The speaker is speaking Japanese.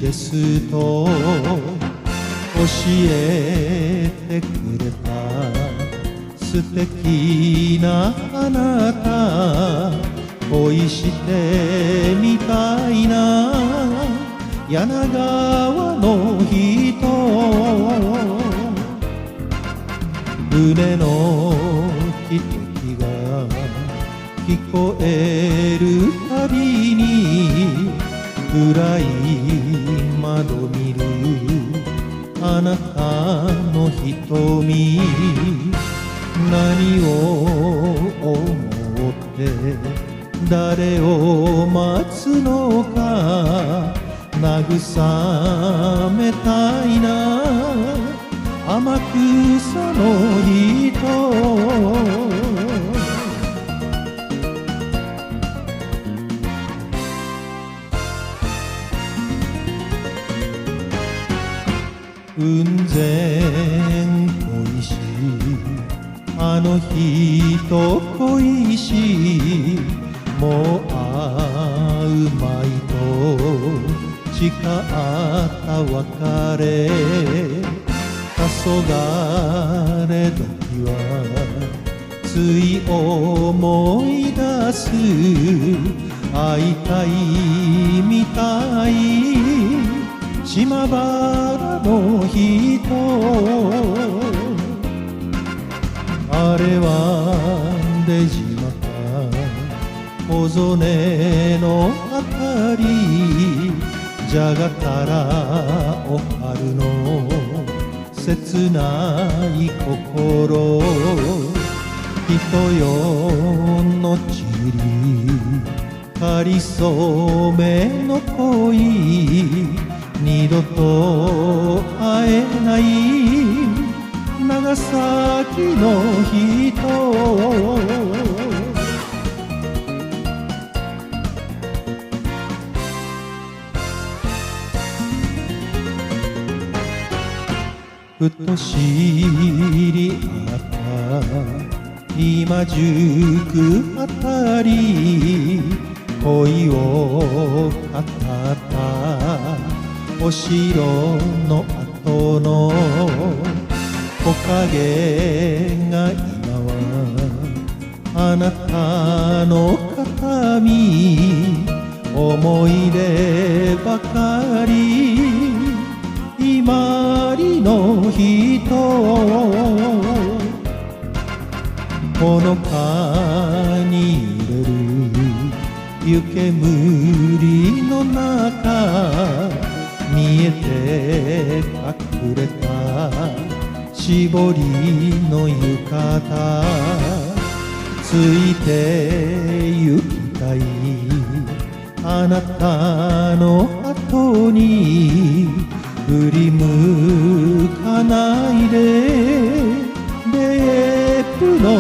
ですと教えてくれた素敵なあなた、恋してみたいな柳川の人、船の汽笛が聞こえるたびに暗い窓見るあなたの瞳、何を思って誰を待つのか、慰めたいな天草の人。雲仙恋しあの人恋し、もう会うまいと誓った別れ、黄昏時はつい思い出す、会いたいみたい島原の人、あれは出島か小曽根のあたり、じゃがたらお春の切ない心、人よのちりかりそめの恋、二度と会えない長崎の人。ふと知り合った今宿あたり、恋を語ったお城の後の木陰が今はあなたの形見、思い出ばかり今里の人、ほのかに揺れる湯煙の中、見えて隠れた絞りの浴衣、ついて行きたいあなたの後に、振り向かないで別府の